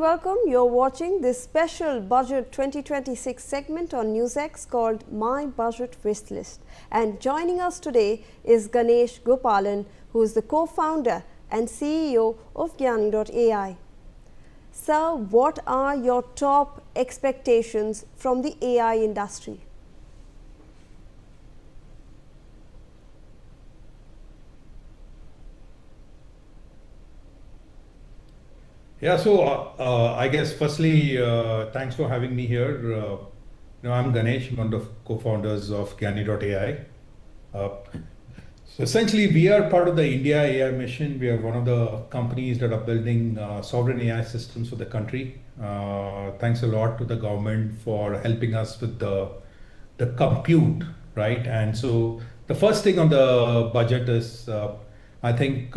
welcome. You're watching this special Budget 2026 segment on NewsX called My Budget Wishlist. And joining us today is Ganesh Gopalan, who is the co-founder and CEO of Gyani.ai. Sir, what are your top expectations from the AI industry? Yeah, so I guess firstly, thanks for having me here. I'm Ganesh, one of the co-founders of Gyani.ai. So essentially, we are part of the India AI mission. We are one of the companies that are building sovereign AI systems for the country. Thanks a lot to the government for helping us with the compute, right? And so the first thing on the budget is, I think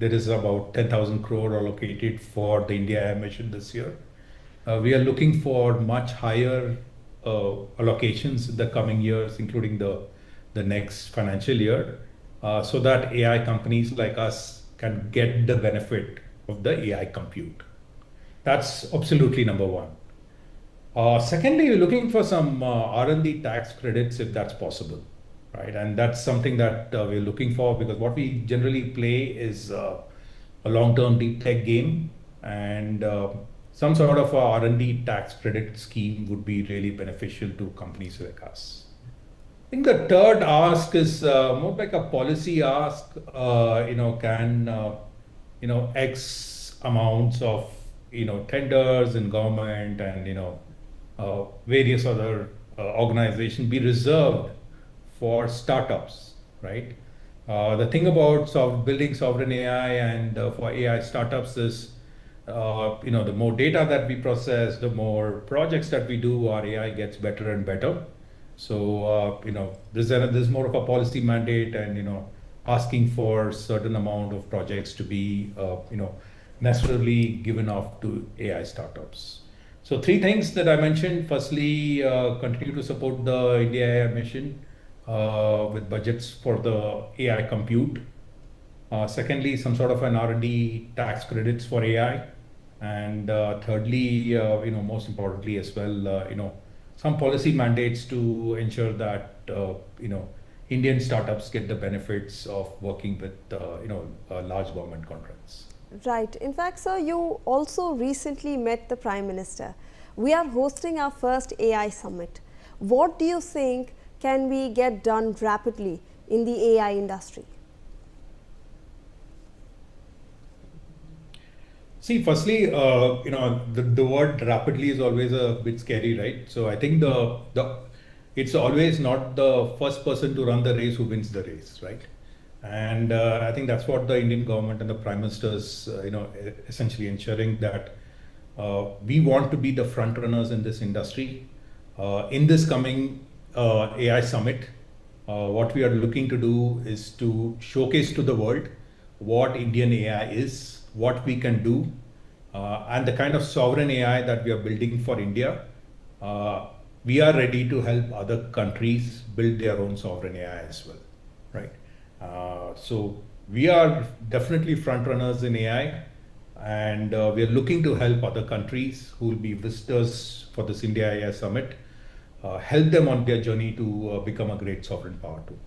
there is about 10,000 crore allocated for the India AI mission this year. We are looking for much higher allocations in the coming years, including the next financial year, so that AI companies like us can get the benefit of the AI compute. That's absolutely number one. Secondly, we're looking for some R&D tax credits if that's possible, right? And that's something that we're looking for, because what we generally play is a long-term deep tech game, and some sort of a R&D tax credit scheme would be really beneficial to companies like us. I think the third ask is more like a policy ask. Can X amounts of tenders in government and various other organizations be reserved for startups, right? The thing about building sovereign AI and for AI startups is, the more data that we process, the more projects that we do, our AI gets better and better. So, there's more of a policy mandate and, asking for certain amount of projects to be, necessarily given off to AI startups. So three things that I mentioned. Firstly, continue to support the India AI mission with budgets for the AI compute. Secondly, some sort of an R&D tax credits for AI. And thirdly, most importantly as well, some policy mandates to ensure that, Indian startups get the benefits of working with, large government contracts. Right. In fact, sir, you also recently met the Prime Minister. We are hosting our first AI summit. What do you think can we get done rapidly in the AI industry? See, firstly, the word rapidly is always a bit scary, right? So I think it's always not the first person to run the race who wins the race, right? And I think that's what the Indian government and the Prime Minister's, essentially ensuring that we want to be the front runners in this industry. In this coming AI summit, what we are looking to do is to showcase to the world what Indian AI is, what we can do, and the kind of sovereign AI that we are building for India. We are ready to help other countries build their own sovereign AI as well, right? So we are definitely front runners in AI, and we are looking to help other countries who will be visitors for this India AI Summit, help them on their journey to become a great sovereign power too.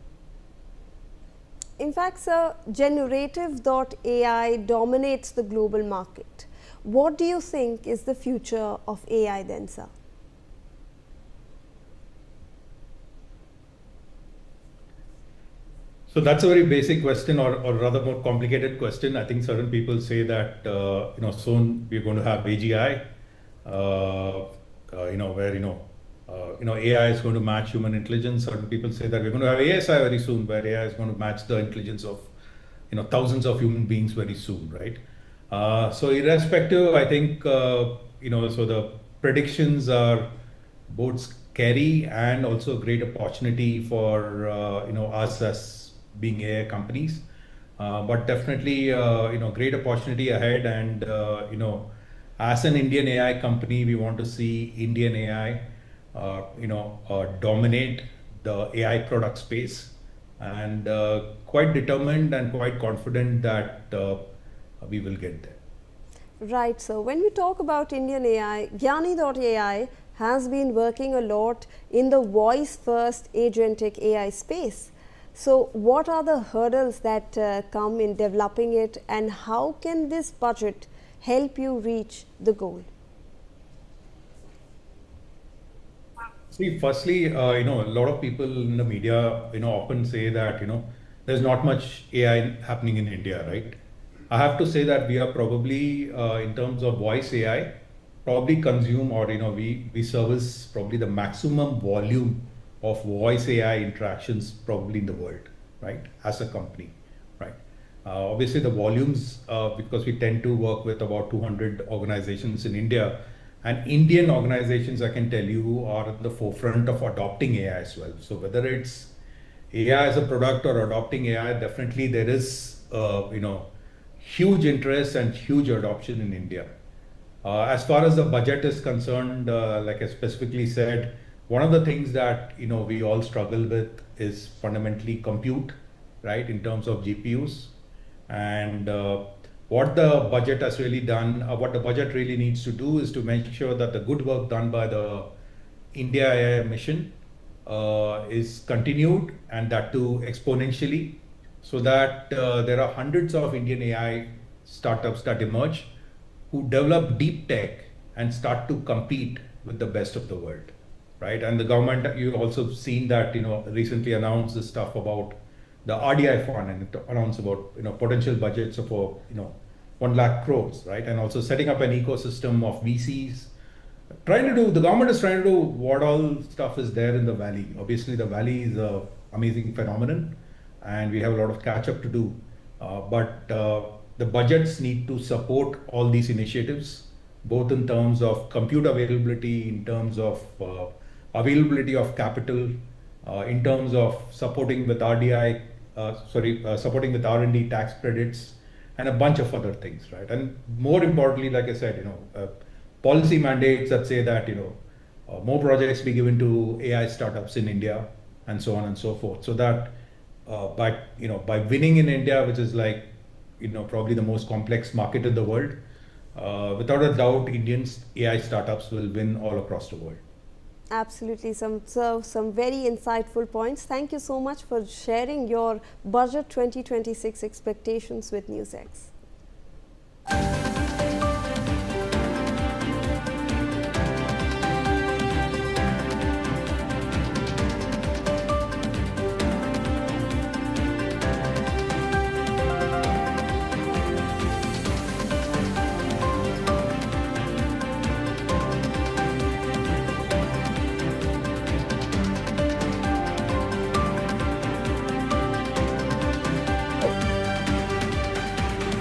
In fact, sir, generative.ai dominates the global market. What do you think is the future of AI then, sir? So that's a very basic question, or rather more complicated question. I think certain people say that soon we're going to have AGI, where AI is going to match human intelligence. Certain people say that we're going to have ASI very soon, where AI is going to match the intelligence of thousands of human beings very soon, right? So irrespective, I think so the predictions are both scary and also a great opportunity for us as being AI companies, but definitely great opportunity ahead. And as an Indian AI company, we want to see Indian AI dominate the AI product space, and quite determined and quite confident that we will get there. Right. So when we talk about Indian AI, Gyani.ai has been working a lot in the voice-first agentic AI space. So what are the hurdles that come in developing it, and how can this budget help you reach the goal? See, firstly, a lot of people in the media, often say that, there's not much AI happening in India, right? I have to say that we are probably, in terms of voice AI, probably consume or, we service probably the maximum volume of voice AI interactions probably in the world, right? As a company, right? Obviously, the volumes, because we tend to work with about 200 organizations in India, and Indian organizations, I can tell you, are at the forefront of adopting AI as well. So whether it's AI as a product or adopting AI, definitely there is, huge interest and huge adoption in India. As far as the budget is concerned, like I specifically said, one of the things that we all struggle with is fundamentally compute, right? In terms of GPUs, and what the budget has really done, what the budget really needs to do is to make sure that the good work done by the India AI mission is continued, and that too exponentially, so that there are hundreds of Indian AI startups that emerge who develop deep tech and start to compete with the best of the world, right? And the government, you've also seen that, recently announced this stuff about the RDI fund, and it announced about, potential budgets of, 1 lakh crores, right? And also setting up an ecosystem of VCs, the government is trying to do what all stuff is there in the valley. Obviously, the valley is a amazing phenomenon, and we have a lot of catch up to do. But the budgets need to support all these initiatives, both in terms of compute availability, in terms of availability of capital, in terms of supporting with RDI, supporting with R&D tax credits, and a bunch of other things, right? And more importantly, like I said, policy mandates that say that more projects be given to AI startups in India, and so on and so forth, so that by winning in India, which is like probably the most complex market in the world, without a doubt, Indian AI startups will win all across the world. Absolutely, some very insightful points. Thank you so much for sharing your budget 2026 expectations with NewsX.